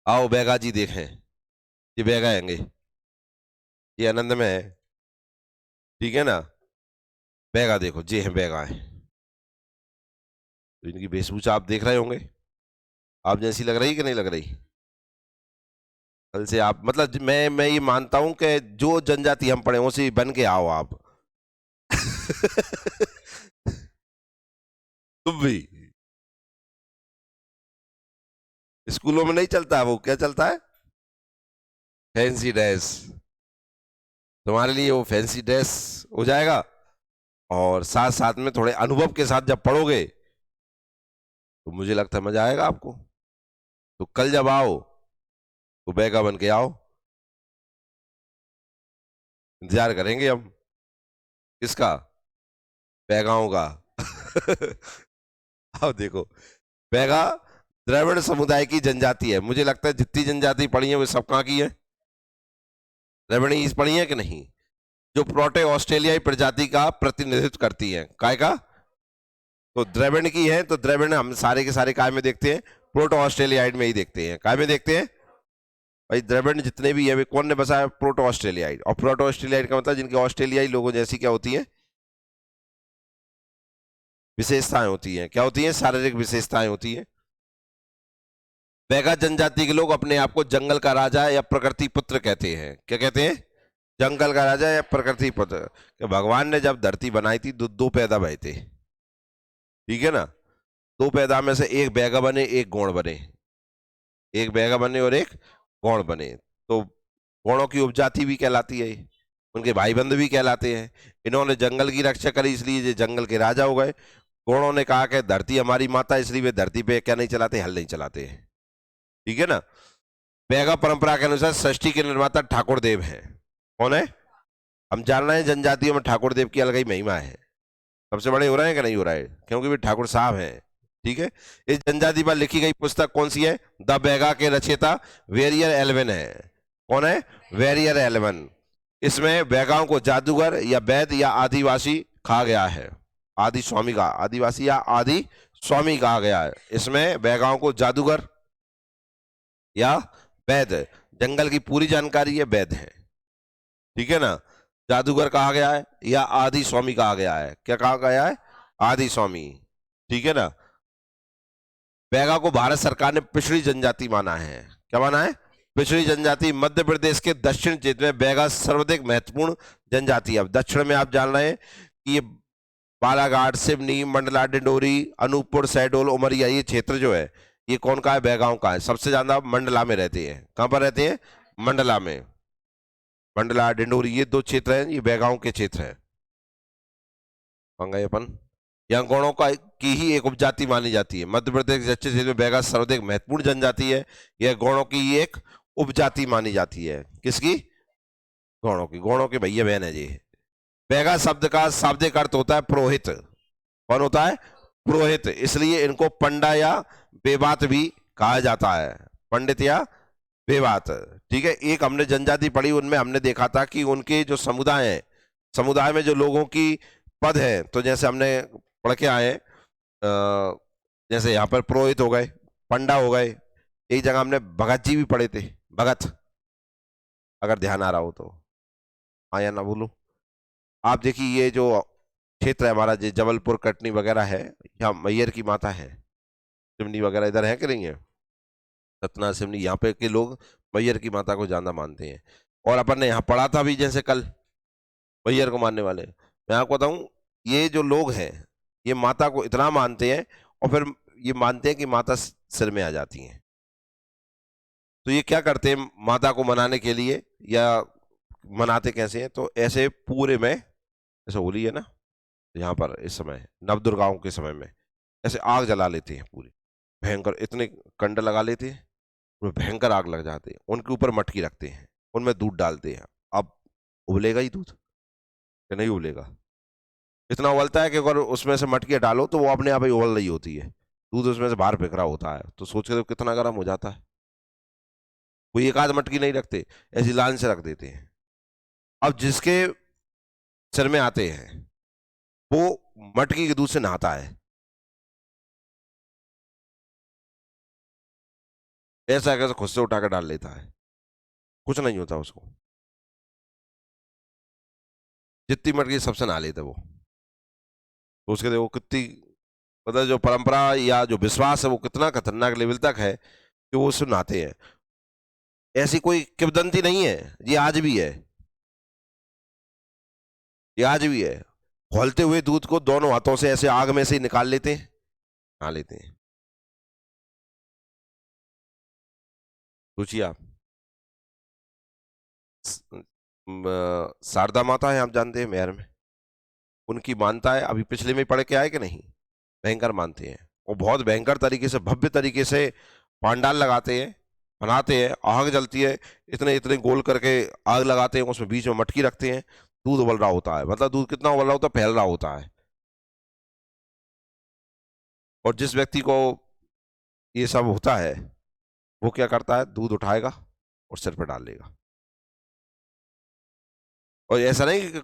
आओ बैगा जी देखें, ये बैगा आएंगे, ये आनंद में है, ठीक है ना। बैगा देखो, ये है बैगा है। तो इनकी वेशभूषा आप देख रहे होंगे, आप जैसी लग रही कि नहीं लग रही। कल से आप मतलब मैं ये मानता हूं कि जो जनजाति हम पढ़े उसी बन के आओ आप। तुम भी स्कूलों में नहीं चलता है वो, क्या चलता है, फैंसी ड्रेस। तुम्हारे लिए वो फैंसी ड्रेस हो जाएगा, और साथ साथ में थोड़े अनुभव के साथ जब पढ़ोगे तो मुझे लगता है मजा आएगा आपको। तो कल जब आओ तो बैगा बन के आओ, इंतजार करेंगे हम। किसका, बैगाओं का। आओ देखो, बैगा द्रविड़ समुदाय की जनजाति है। मुझे लगता है जितनी जनजाति पढ़ी है वो सब कहाँ की है, द्रविड़ीज पढ़ी है कि नहीं, जो प्रोटे ऑस्ट्रेलियाई प्रजाति का प्रतिनिधित्व करती है। काय का, तो द्रविड़ की है, तो द्रविड़ हम सारे के सारे काय में देखते हैं, प्रोटो ऑस्ट्रेलियाइड में ही देखते हैं। काय में देखते हैं भाई, द्रविड़ जितने भी है वे कौन ने बसाया, प्रोटो ऑस्ट्रेलियाइड। और प्रोटो ऑस्ट्रेलियाइड का मतलब जिनके ऑस्ट्रेलियाई लोगों जैसी क्या होती है, विशेषताएं होती हैं। क्या होती हैं, शारीरिक विशेषताएं होती हैं। बैगा जनजाति के लोग अपने आप को जंगल का राजा या प्रकृति पुत्र कहते हैं। क्या कहते हैं, जंगल का राजा या प्रकृति पुत्र। कि भगवान ने जब धरती बनाई थी दो पैदा भए थे, ठीक है ना। दो पैदा में से एक बैगा बने, एक गौण बने, एक बैगा बने और एक गौण बने। तो गौणों की उपजाति भी कहलाती है, उनके भाई बंधु भी कहलाते हैं। इन्होंने जंगल की रक्षा करी, इसलिए ये जंगल के राजा हो गए। गौणों ने कहा कि धरती हमारी माता, इसलिए वे धरती पे क्या नहीं चलाते, हल नहीं चलाते हैं, ठीक है ना। बैगा परंपरा के अनुसार सृष्टि के निर्माता ठाकुर देव हैं। कौन है, हम जान रहे हैं जनजातियों में ठाकुर देव की अलग ही महिमा है, सबसे बड़े हो रहे हैं कि नहीं हो रहा है, क्योंकि वे ठाकुर साहब हैं, ठीक है। इस जनजाति पर लिखी गई पुस्तक कौन सी है, द बैगा के रचयिता वेरियर एलवन है। कौन है, वेरियर एलवन। इसमें बैगाओं को जादूगर या वैद या आदिवासी कहा गया है। आदि स्वामी का, आदिवासी या आदि स्वामी कहा गया है। इसमें बैगाओं को जादूगर या वैद, जंगल की पूरी जानकारी है वैद है, ठीक है ना। जादूगर कहा गया है या आदि स्वामी कहा गया है, क्या कहा गया है, आदि स्वामी, ठीक है ना। बैगा को भारत सरकार ने पिछड़ी जनजाति माना है। क्या माना है, पिछड़ी जनजाति। मध्य प्रदेश के दक्षिण क्षेत्र में बैगा सर्वाधिक महत्वपूर्ण जनजाति है। अब दक्षिण में आप जान रहे हैं कि ये बालाघाट, सिवनी, मंडला, डिंडोरी, अनूपपुर, शहडोल, उमरिया, ये क्षेत्र जो है ये कौन का है, बैगाओं का है। सबसे ज्यादा मंडला में रहते हैं। कहां पर रहते हैं, मंडला में। मंडला, डिंडोरी, ये दो क्षेत्र हैं, ये बैगाओं के क्षेत्र है। अपन यहाँ गौड़ों का की ही एक उपजाति मानी जाती है। मध्य प्रदेश के दक्षिण क्षेत्र में बैगा सर्वाधिक महत्वपूर्ण जनजाति है। यह गौड़ों की ही एक उपजाति मानी जाती है। किसकी, गौड़ों की। गौड़ों के भैया बहन है जी। बैगा शब्द का शाब्दिक अर्थ होता है पुरोहित। कौन होता है, पुरोहित। इसलिए इनको पंडा या बेबात भी कहा जाता है, पंडित या बेबात, ठीक है। एक हमने जनजाति पढ़ी, उनमें हमने देखा था कि उनके जो समुदाय है, समुदाय में जो लोगों की पद है, तो जैसे हमने पढ़ के आए जैसे यहाँ पर पुरोहित हो गए, पंडा हो गए। एक जगह हमने भगत जी भी पढ़े थे, भगत, अगर ध्यान आ रहा हो तो, हाँ या ना बोलो। आप देखिए ये जो क्षेत्र है हमारा, जो जबलपुर कटनी वगैरह है, यहाँ मैयर की माता है, सिवनी वगैरह इधर है कि नहीं है, सतना सिवनी, यहाँ पे के लोग मैयर की माता को ज्यादा मानते हैं। और अपन ने यहाँ पढ़ा था भी जैसे कल, मैयर को मानने वाले। मैं आपको बताऊं, ये जो लोग हैं ये माता को इतना मानते हैं, और फिर ये मानते हैं कि माता सिर में आ जाती हैं। तो ये क्या करते हैं माता को मनाने के लिए, या मनाते कैसे हैं, तो ऐसे पूरे में, जैसे होली है ना, यहाँ पर इस समय नवदुर्गाओं के समय में ऐसे आग जला लेते हैं पूरी, भयंकर, इतने कंड लगा लेते हैं, उनमें भयंकर आग लग जाती है। उनके ऊपर मटकी रखते हैं, उनमें दूध डालते हैं। अब उबलेगा ही दूध, कि नहीं उबलेगा, इतना उबलता है कि अगर उसमें से मटकी डालो तो वो अपने आप ही उबल रही होती है, दूध उसमें से बाहर फेंक रहा होता है। तो सोच के तो कितना गर्म हो जाता है। कोई एक आध मटकी नहीं रखते, ऐसी लाइन से रख देते हैं। अब जिसके सिर में आते हैं वो मटकी के दूध से नहाता है। ऐसा कैसे खुद से उठा कर डाल लेता है, कुछ नहीं होता उसको, जितनी मर्जी सबसे नहा लेता है वो। तो उसके देखो कितनी, मतलब जो परंपरा या जो विश्वास है वो कितना खतरनाक लेवल तक है कि वो उससे नहाते हैं। ऐसी कोई किंवदंती नहीं है, ये आज भी है, ये आज भी है। खौलते हुए दूध को दोनों हाथों से ऐसे आग में से ही निकाल लेते हैं, नहा लेते हैं। सोचिए आप। शारदा माता है, आप जानते हैं मेहर में, उनकी मानता है, अभी पिछले में पढ़ के आए कि नहीं, भयंकर मानते हैं। वो बहुत भयंकर तरीके से, भव्य तरीके से पांडाल लगाते हैं, बनाते हैं, आग जलती है, इतने इतने गोल करके आग लगाते हैं, उसमें बीच में मटकी रखते हैं, दूध उबल रहा होता है, मतलब दूध कितना उबल रहा होता है, फैल रहा होता है। और जिस व्यक्ति को ये सब होता है, वो क्या करता है, दूध उठाएगा और सिर पर डाल लेगा। और ऐसा नहीं कि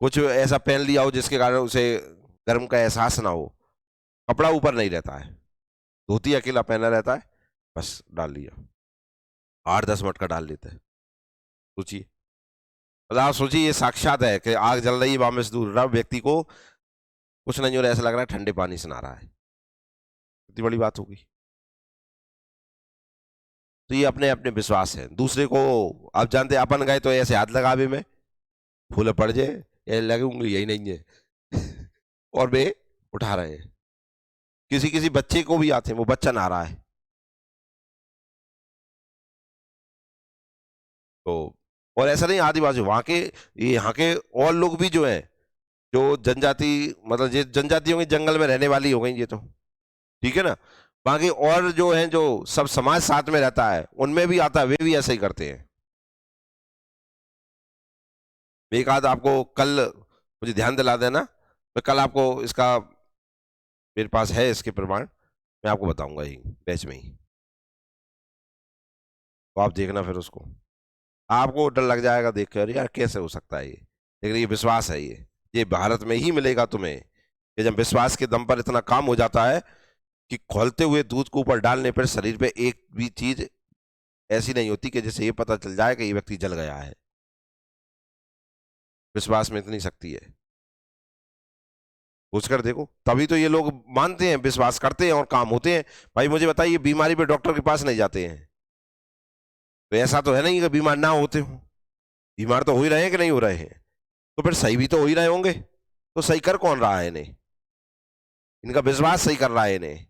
कुछ ऐसा पहन लिया हो जिसके कारण उसे गर्म का एहसास ना हो, कपड़ा ऊपर नहीं रहता है, धोती अकेला पहना रहता है, बस डाल लिया, 8-10 मटका डाल लेते हैं। सोचिए, मतलब आप सोचिए, ये साक्षात है कि आग जल रही है, वहां में से दूर रहा व्यक्ति को कुछ नहीं हो रहा, ऐसा लग रहा है ठंडे पानी से नहा रहा है। कितनी बड़ी बात होगी। तो ये अपने अपने विश्वास है, दूसरे को, आप जानते हैं अपन गए तो ऐसे हाथ लगा भी में फूले पड़ जाए, ये लगे उंगली यही नहीं है और वे उठा रहे हैं। किसी किसी बच्चे को भी आते हैं, वो बच्चा नहा रहा है। तो और ऐसा नहीं, आदिवासी वहां के, ये यहाँ के और लोग भी जो हैं, जो जनजाति, मतलब ये जनजाति होंगी, जंगल में रहने वाली हो गई ये तो, ठीक है ना। बाकी और जो हैं, जो सब समाज साथ में रहता है, उनमें भी आता है, वे भी ऐसा ही करते हैं। एक आध आपको कल मुझे ध्यान दिला देना, मैं कल आपको इसका, मेरे पास है इसके प्रमाण, मैं आपको बताऊंगा ही बैच में ही, तो आप देखना फिर उसको, आपको डर लग जाएगा देख कर, यार कैसे हो सकता है ये, लेकिन ये विश्वास है, ये भारत में ही मिलेगा तुम्हें, कि जब विश्वास के दम पर इतना काम हो जाता है कि खौलते हुए दूध को ऊपर डालने पर शरीर पे एक भी चीज ऐसी नहीं होती कि जिससे ये पता चल जाए कि ये व्यक्ति जल गया है। विश्वास में इतनी शक्ति है, पूछ कर देखो, तभी तो ये लोग मानते हैं, विश्वास करते हैं और काम होते हैं। भाई मुझे बताइए, बीमारी पे डॉक्टर के पास नहीं जाते हैं, तो ऐसा तो है नहीं कि बीमार ना होते हो, बीमार तो हो ही रहे हैं कि नहीं हो रहे हैं, तो फिर सही भी तो हो ही रहे होंगे, तो सही कर कौन रहा है इन्हें, इनका विश्वास सही कर रहा है इन्हें,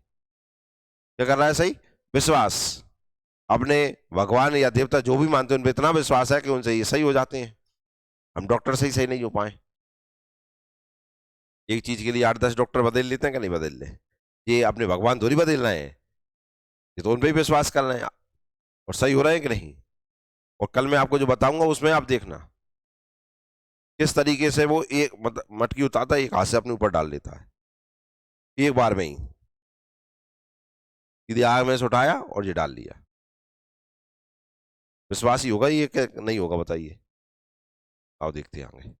क्या कर रहा है सही, विश्वास, अपने भगवान या देवता जो भी मानते हैं उन पर इतना विश्वास है कि उनसे ये सही हो जाते हैं। हम डॉक्टर से ही सही नहीं हो पाए, एक चीज के लिए 8-10 डॉक्टर बदल लेते हैं कि नहीं बदल ले, ये अपने भगवान थोड़ी बदल रहे हैं, ये तो उन पर ही विश्वास कर रहे हैं, और सही हो रहे हैं कि नहीं। और कल मैं आपको जो बताऊंगा उसमें आप देखना किस तरीके से वो एक मतलब मटकी उतारता है, एक हाथ से अपने ऊपर डाल लेता है, एक बार में ही सीधे आग में से उठाया और ये डाल लिया। विश्वास ही होगा ये कि नहीं होगा, बताइए, आओ देखते हैं आगे।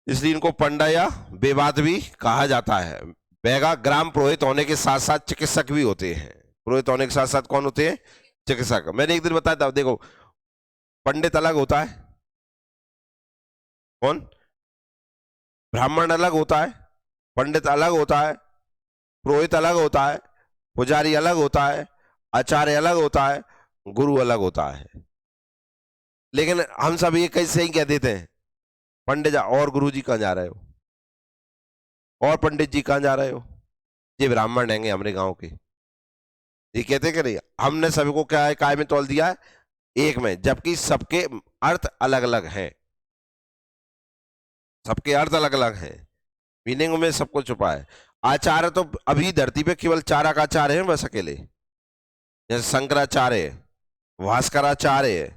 इसलिए इनको पंडा या बेवाद भी कहा जाता है। बैगा ग्राम पुरोहित होने के साथ साथ चिकित्सक भी होते हैं। पुरोहित होने के साथ साथ कौन होते हैं, चिकित्सक। मैंने एक दिन बताया था, देखो पंडित अलग होता है, कौन, ब्राह्मण अलग होता है, पंडित अलग होता है, पुरोहित अलग होता है, पुजारी अलग होता है, आचार्य अलग होता है, गुरु अलग होता है। लेकिन हम सब ये कैसे ही कह देते हैं, पंडित जा, और गुरु जी कहाँ जा रहे हो, और पंडित जी कहाँ जा रहे हो, ये ब्राह्मण हैंगे हमारे गांव के, ये कहते कि नहीं, हमने सभी को क्या है, काय में तौल दिया है, एक में, जबकि सबके अर्थ अलग अलग हैं, सबके अर्थ अलग अलग हैं, मीनिंग में सब कुछ छुपा है। आचार्य तो अभी धरती पे केवल 4 आचार्य हैं बस अकेले, जैसे शंकराचार्य, भास्कराचार्य,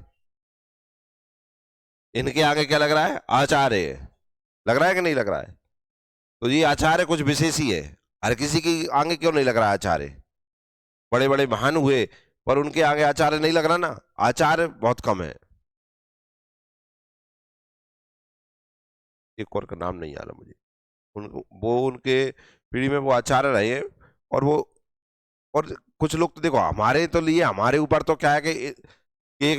इनके आगे क्या लग रहा है, आचार्य, लग रहा है कि नहीं लग रहा है। तो ये आचार्य कुछ विशेष ही है, हर किसी की आगे क्यों नहीं लग रहा है आचार्य, बड़े बड़े महान हुए पर उनके आगे आचार्य नहीं लग रहा ना, आचार्य बहुत कम है। एक और का नाम नहीं आ रहा मुझे, वो उनके पीढ़ी में वो आचार्य रहे हैं, और वो और कुछ लोग तो देखो हमारे तो लिए हमारे ऊपर तो क्या है कि एक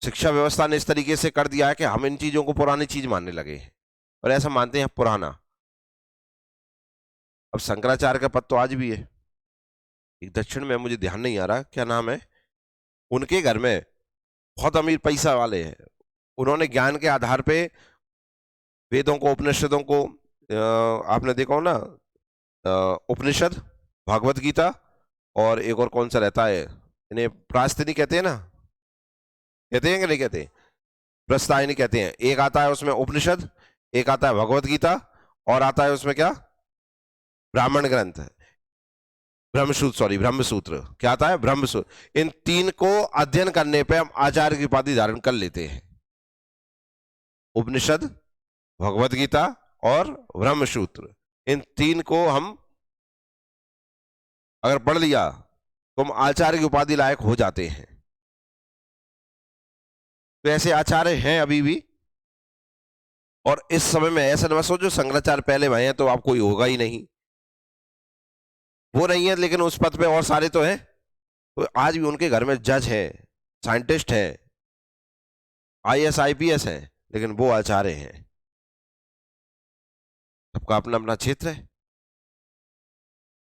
शिक्षा व्यवस्था ने इस तरीके से कर दिया है कि हम इन चीजों को पुरानी चीज मानने लगे हैं और ऐसा मानते हैं पुराना। अब शंकराचार्य का पद तो आज भी है, एक दक्षिण में, मुझे ध्यान नहीं आ रहा क्या नाम है, उनके घर में बहुत अमीर पैसा वाले हैं। उन्होंने ज्ञान के आधार पे वेदों को, उपनिषदों को, आपने देखा हो ना, उपनिषद, भागवत गीता, और एक और कौन सा रहता है, इन्हें प्रास्तिनी कहते हैं ना, कहते हैं कि नहीं कहते, प्रस्तायनी कहते हैं। एक आता है उसमें उपनिषद, एक आता है भगवत गीता, और आता है उसमें क्या, ब्राह्मण ग्रंथ, ब्रह्मसूत्र, सॉरी ब्रह्मसूत्र, क्या आता है, ब्रह्मसूत्र। इन तीन को अध्ययन करने पे हम आचार्य की उपाधि धारण कर लेते हैं। उपनिषद, भगवत गीता और ब्रह्मसूत्र, इन तीन को हम अगर पढ़ लिया तो हम आचार्य की उपाधि लायक हो जाते हैं। तो ऐसे आचार्य हैं अभी भी, और इस समय में ऐसा न सोचो शंकराचार्य पहले भय हैं तो आप कोई होगा ही नहीं, वो नहीं है, लेकिन उस पद पे और सारे तो हैं। तो आज भी उनके घर में जज है, साइंटिस्ट है, आईएएस आईपीएस है, लेकिन वो आचार्य हैं। सबका अपना अपना क्षेत्र है।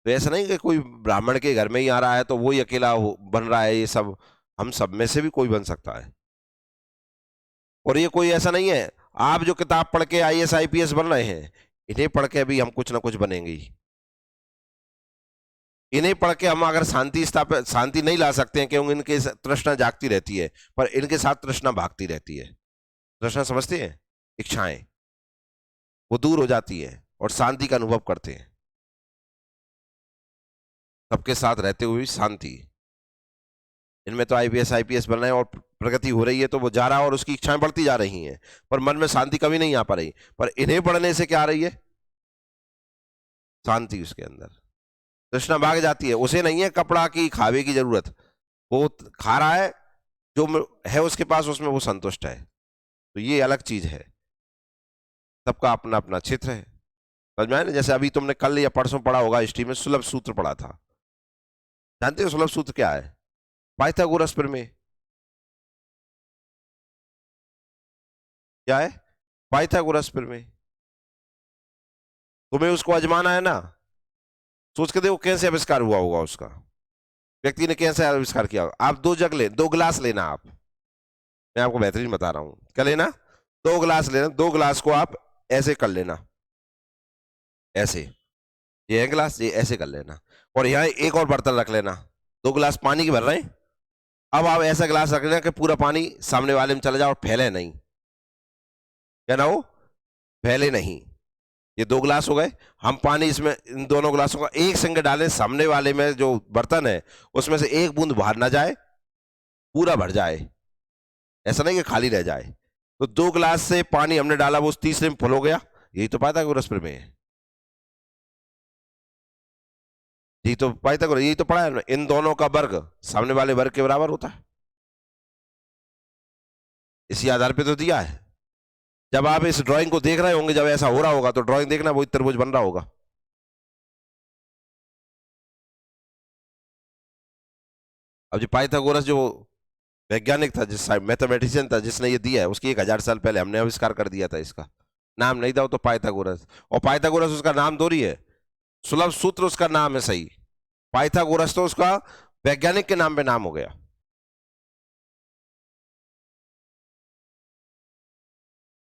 तो ऐसा नहीं कि कोई ब्राह्मण के घर में ही आ रहा है तो वो ही अकेला बन रहा है, ये सब हम सब में से भी कोई बन सकता है। और ये कोई ऐसा नहीं है आप जो किताब पढ़ के आईएएस आईपीएस बन रहे हैं, इन्हें पढ़ के भी हम कुछ ना कुछ बनेंगे ही। इन्हें पढ़ के हम अगर शांति नहीं ला सकते हैं, क्योंकि इनके तृष्णा जागती रहती है, पर इनके साथ तृष्णा भागती रहती है। तृष्णा समझते हैं, इच्छाएं वो दूर हो जाती है और शांति का अनुभव करते हैं। सबके साथ रहते हुए भी शांति, इनमें तो आईपीएस आईपीएस बन रहे हैं और प्रगति हो रही है तो वो जा रहा है और उसकी इच्छाएं बढ़ती जा रही हैं, पर मन में शांति कभी नहीं आ पा रही। पर इन्हें पढ़ने से क्या आ रही है, शांति उसके अंदर, तृष्णा भाग जाती है। उसे नहीं है कपड़ा की खावे की जरूरत, वो खा रहा है, जो है उसके पास उसमें वो संतुष्ट है। तो ये अलग चीज है, सबका अपना अपना क्षेत्र है। समझ में आया ना? जैसे अभी तुमने कल या परसों पढ़ा होगा हिस्ट्री में, सुलभ सूत्र पढ़ा था। जानते हो सुलभ सूत्र क्या है? पाइथागोरस प्रमेय। क्या है? पाइथागोरस प्रमेय। तुम्हें उसको आजमाना है ना, सोच के देखो कैसे आविष्कार हुआ होगा उसका, व्यक्ति ने कैसे आविष्कार किया। आप दो जग ले, 2 गिलास लेना, आप, मैं आपको बेहतरीन बता रहा हूं, क्या लेना, 2 गिलास लेना, 2 गिलास को आप ऐसे कर लेना, ऐसे, ये है गिलास, ये ऐसे कर लेना, और यहाँ एक और बर्तन रख लेना, 2 गिलास पानी के भर रहे हैं। अब आप ऐसा गिलास रख लेना कि पूरा पानी सामने वाले में चला जाए और फैले नहीं, क्या ना हो, फैले नहीं। ये 2 गिलास हो गए, हम पानी इसमें इन दोनों गिलासों का एक संग डालें, सामने वाले में जो बर्तन है उसमें से एक बूंद बाहर ना जाए, पूरा भर जाए, ऐसा नहीं कि खाली रह जाए। तो 2 गिलास से पानी हमने डाला, वो उस तीसरे में फुल हो गया। यही तो पाइथागोरस प्रमेय है, यही तो पाइथागोरस, यही तो पढ़ा है, इन दोनों का वर्ग सामने वाले वर्ग के बराबर होता है, इसी आधार पे तो दिया है। जब आप इस ड्राइंग को देख रहे होंगे, जब ऐसा हो रहा होगा तो ड्राइंग देखना, वो त्रिभुज बन रहा होगा। अब जो पाइथागोरस जो वैज्ञानिक था, जिस मैथमेटिशियन था जिसने ये दिया है, उसकी 1000 साल पहले हमने आविष्कार कर दिया था। इसका नाम नहीं था वो तो पाइथागोरस, और पाइथागोरस उसका नाम थोड़ी है, सुलभ सूत्र उसका नाम है सही, पाइथागोरस तो उसका वैज्ञानिक के नाम पे नाम हो गया।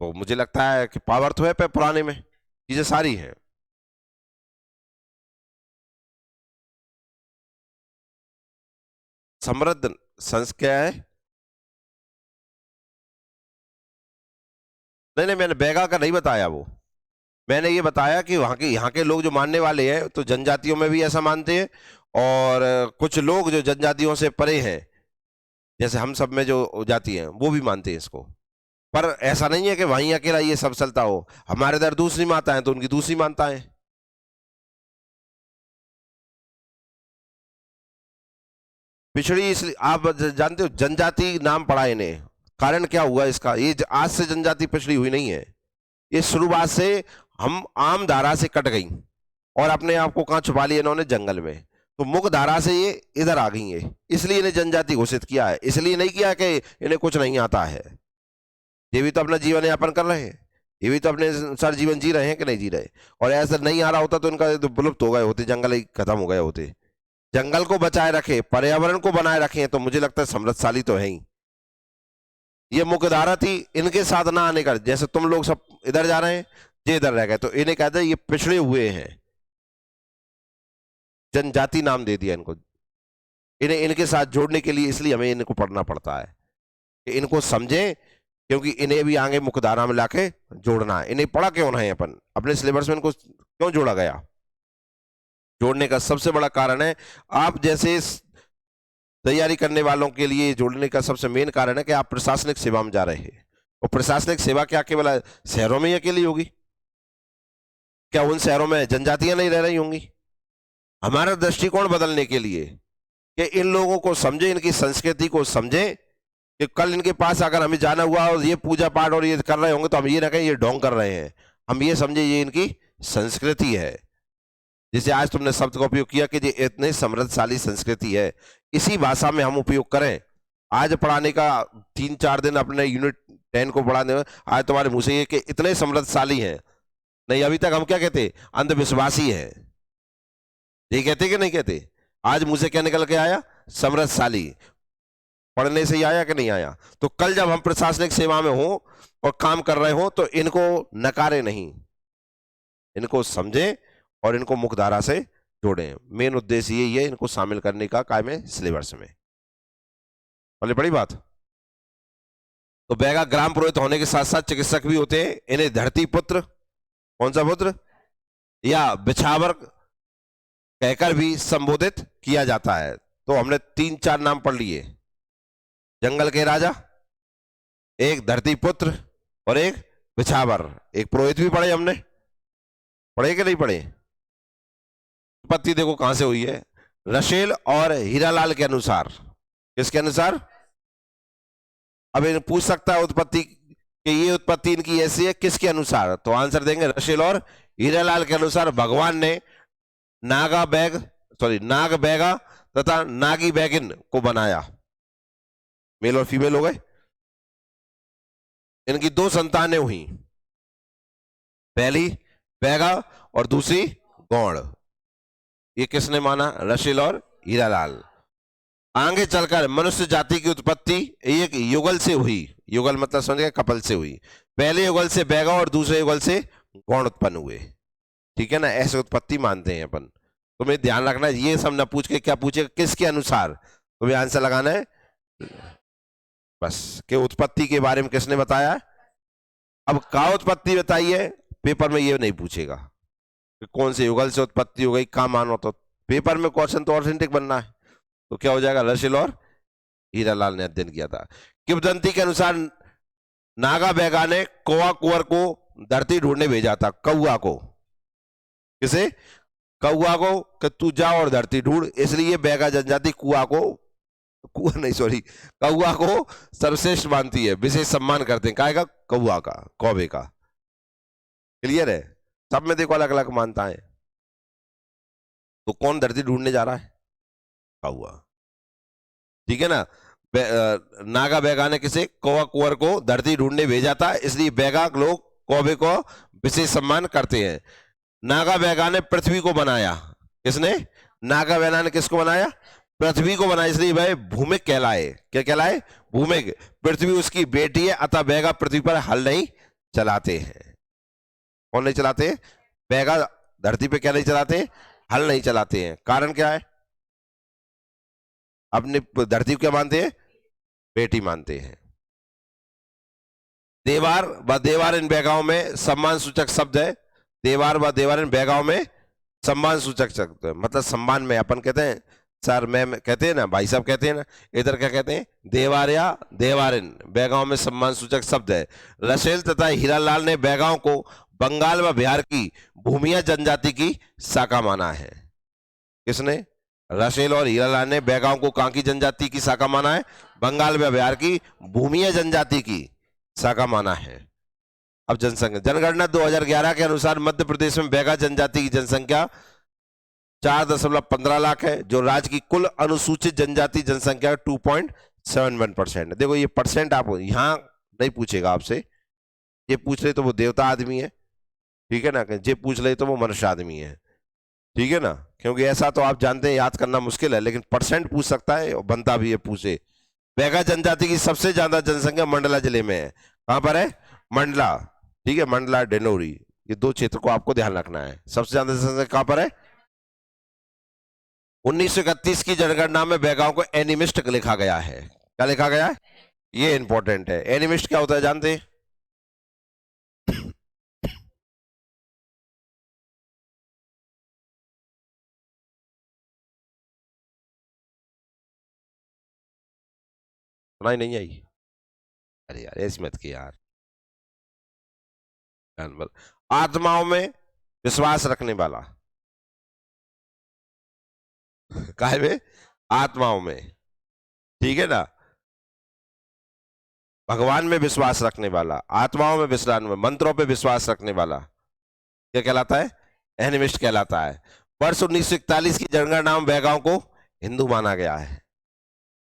तो मुझे लगता है कि पावर तो है पे पुराने में, चीजें सारी हैं। समृद्ध संस क्या है? नहीं नहीं, मैंने बैगा का नहीं बताया, वो मैंने ये बताया कि वहां के, यहाँ के लोग जो मानने वाले हैं तो जनजातियों में भी ऐसा मानते हैं, और कुछ लोग जो जनजातियों से परे हैं, जैसे हम सब में जो जाति हैं, वो भी मानते हैं इसको। पर ऐसा नहीं है कि वहीं अकेला ये सब चलता हो, हमारे इधर दूसरी माता है तो उनकी दूसरी मानता है। पिछड़ी इसलिए, आप जानते हो जनजाति नाम पड़ा इन्हें, कारण क्या हुआ इसका, ये आज से जनजाति पिछड़ी हुई नहीं है, ये शुरुआत से हम आम धारा से कट गई और अपने आप को कहां छुपा लिया इन्होंने, जंगल में। तो मुख्य धारा से ये इधर आ गई है, इसलिए इन्हें जनजाति घोषित किया है। इसलिए नहीं किया कि इन्हें कुछ नहीं आता है, ये भी तो अपना जीवन यापन कर रहे हैं, ये भी तो अपने अनुसार जीवन जी रहे हैं कि नहीं जी रहे। और ऐसा नहीं आ रहा होता तो इनका तो विलुप्त हो गए होते, जंगल ही खत्म हो गए होते। जंगल को बचाए रखे, पर्यावरण को बनाए रखे, तो मुझे लगता है समृद्धशाली तो है ही। ये मुख्य धारा थी, इनके साथ ना आने का। जैसे तुम लोग सब इधर जा रहे हैं, ये इधर रह गए, तो इन्हें कहते हैं ये पिछड़े हुए हैं, जनजाति नाम दे दिया इनको। इन्हें इनके साथ जोड़ने के लिए इसलिए हमें इनको पढ़ना पड़ता है कि इनको समझे, क्योंकि इन्हें भी आगे मुख्यधारा में लाके जोड़ना है। इन्हें पढ़ा क्यों नहीं अपन अपने सिलेबस में, इनको क्यों जोड़ा गया? जोड़ने का सबसे बड़ा कारण है, आप जैसे तैयारी करने वालों के लिए जोड़ने का सबसे मेन कारण है कि आप प्रशासनिक सेवा में जा रहे हैं। और प्रशासनिक सेवा क्या केवल शहरों में ही अकेली होगी? क्या उन शहरों में जनजातियां नहीं रह रही होंगी? हमारा दृष्टिकोण बदलने के लिए कि इन लोगों को समझे, इनकी संस्कृति को समझे, कि कल इनके पास अगर हमें जाना हुआ और ये पूजा पाठ और ये कर रहे होंगे तो हम ये ना कहें ये ढोंग कर रहे हैं, हम ये समझे ये इनकी संस्कृति है। जैसे आज तुमने शब्द का उपयोग किया कि ये इतने समृद्धशाली संस्कृति है, इसी भाषा में हम उपयोग करें। आज पढ़ाने का 3-4 दिन अपने यूनिट 10 को पढ़ाने में आज तुम्हारे मुंह से ये कि इतने समृद्धशाली हैं, नहीं अभी तक हम क्या कहते? अंधविश्वासी है। ये कहते कि नहीं कहते? आज मुंह से क्या निकल के आया? समृद्धशाली। पढ़ने से ही आया कि नहीं आया? तो कल जब हम प्रशासनिक सेवा में हो और काम कर रहे हो तो इनको नकारे नहीं, इनको समझे और इनको मुख्यधारा से जोड़ें। मेन उद्देश्य यही है, इनको शामिल करने का कायम है सिलेबस में। बोले बड़ी बात। तो बैगा ग्राम पुरोहित होने के साथ साथ चिकित्सक भी होते हैं। इन्हें धरती पुत्र, कौन सा पुत्र, या बिछावर कहकर भी संबोधित किया जाता है। तो हमने 3-4 नाम पढ़ लिए, जंगल के राजा, एक धरती पुत्र और एक बिछावर। एक पुरोहित भी पढ़े हमने, पढ़े कि नहीं पढ़े? उत्पत्ति देखो कहां से हुई है, रशेल और हीरालाल के अनुसार। किसके अनुसार? अब इन्हें पूछ सकता है उत्पत्ति कि ये उत्पत्ति इनकी ऐसी है, किसके अनुसार? तो आंसर देंगे रशेल और हीरालाल के अनुसार। भगवान ने नाग बैगा तथा नागी बैगिन को बनाया, मेल और फीमेल हो गए। इनकी 2 संतानें हुई, पहली बैगा और दूसरी गौड़। ये किसने माना? रशेल और हीरालाल। आगे चलकर मनुष्य जाति की उत्पत्ति एक युगल से हुई। युगल मतलब समझ गए, कपल से हुई। पहले युगल से बैगा और दूसरे युगल से गौड़ उत्पन्न हुए। ठीक है ना, ऐसे उत्पत्ति मानते हैं अपन। तुम्हें ध्यान रखना है, ये सब ना पूछ के क्या पूछे, किसके अनुसार तुम्हें आंसर लगाना है बस, कि उत्पत्ति के बारे में किसने बताया। अब का उत्पत्ति बताई है, पेपर में ये नहीं पूछेगा कि कौन से युगल से उत्पत्ति हो गई, का मानो। तो पेपर में क्वेश्चन तो ऑथेंटिक बनना है, तो क्या हो जाएगा? रशेल और हीरालाल ने अध्ययन किया था। किंवदंती के अनुसार नागा बैगा ने कौवा कुंवर को धरती ढूंढने भेजा था। कौआ को, किसे? कौआ को, कि तू जा और धरती ढूंढ। इसलिए बैगा जनजाति कौआ को सर्वश्रेष्ठ मानती है, विशेष सम्मान करते हैं। काहे का? कौआ का, कौवे का। क्लियर है? सब में देखो अलग अलग मानता है। तो कौन धरती ढूंढने जा रहा है? कौआ। ठीक है ना। नागा बैगा ने किसे? कौवा कुंवर को धरती ढूंढने भेजा था, इसलिए बैगा लोग कौवे को विशेष सम्मान करते हैं। नागा बैगा ने पृथ्वी को बनाया। किसने? नागा बैगा ने किसको बनाया? पृथ्वी को बनाया, इसलिए वह भूमिक कहलाए। क्या कहलाए? भूमिक। पृथ्वी उसकी बेटी है, अतः बैगा पृथ्वी पर हल नहीं चलाते हैं। कौन नहीं चलाते? बैगा धरती पे क्या नहीं चलाते? हल नहीं चलाते हैं। कारण क्या है? अपने धरती को क्या मानते हैं? बेटी मानते हैं। देवार व देवार इन बैगाओं में सम्मान सूचक शब्द है। देवार व देवार इन बैगाओं में सम्मान सूचक शब्द है, मतलब सम्मान में। अपन कहते हैं सर, मैम कहते हैं ना, भाई साहब कहते हैं ना, इधर क्या कहते हैं? देवार या देवारिन। बैगाओं में सम्मान सूचक शब्द है। रशेल तथा हीरालाल ने बैगाओं को बंगाल व बिहार की भूमिया जनजाति की शाखा माना है। किसने? रशेल और हीरालाल ने बैगाओं को कहां की जनजाति की शाखा माना है? बंगाल व बिहार की भूमिया जनजाति की शाखा माना है। अब जनसंख्या, जनगणना 2011 के अनुसार मध्य प्रदेश में बैगा जनजाति की जनसंख्या 4.15 लाख है, जो राज्य की कुल अनुसूचित जनजाति जनसंख्या 2.71%। देखो ये परसेंट आप यहां नहीं पूछेगा आपसे, ये पूछ ले तो वो देवता आदमी है, ठीक है ना, जे पूछ ले तो वो मनुष्य आदमी है, ठीक है ना, क्योंकि ऐसा तो आप जानते हैं याद करना मुश्किल है, लेकिन परसेंट पूछ सकता है और बनता भी है पूछे। बैगा जनजाति की सबसे ज्यादा जनसंख्या मंडला जिले में है। कहां पर है? मंडला, ठीक है, मंडला डेनोरी, ये दो क्षेत्र को आपको ध्यान रखना है। सबसे ज्यादा जनसंख्या कहां पर है? 1931 की जनगणना में बैगाओं को एनिमिस्ट लिखा गया है। क्या लिखा गया है? ये इंपॉर्टेंट है। एनिमिस्ट क्या होता है जानते हैं? सुनाई नहीं आई? अरे यार ऐसी मत की यार। आत्माओं में विश्वास रखने वाला। काहे में? आत्माओं में, ठीक है ना, भगवान में विश्वास रखने वाला, आत्माओं में विश्वास, मंत्रों पे विश्वास रखने वाला क्या कहलाता है? एनिमिस्ट कहलाता है। वर्ष 1941 की जनगणना में बैगाओं को हिंदू माना गया है।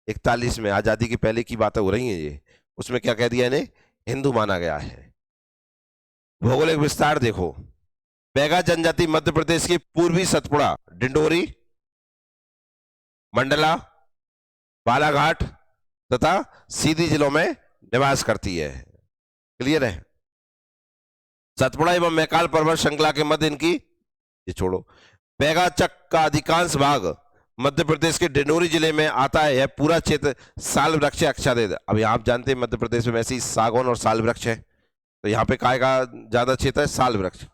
41 में, आजादी की पहले की बातें हो रही हैं ये, उसमें क्या कह दिया इन्हें? हिंदू माना गया है। भौगोलिक विस्तार देखो, बैगा जनजाति मध्य प्रदेश की पूर्वी सतपुड़ा, डिंडोरी, मंडला, बालाघाट तथा सीधी जिलों में निवास करती है। क्लियर है? सतपुड़ा एवं मैकाल पर्वत श्रृंखला के मध्य इनकी, ये छोड़ो, बैगा चक का अधिकांश भाग मध्य प्रदेश के डिंडोरी जिले में आता है। यह पूरा क्षेत्र साल वृक्ष आच्छादित। अभी आप जानते हैं मध्य प्रदेश में वैसे ही सागौन और साल वृक्ष है, तो यहाँ पे काय का ज्यादा क्षेत्र है? साल वृक्ष,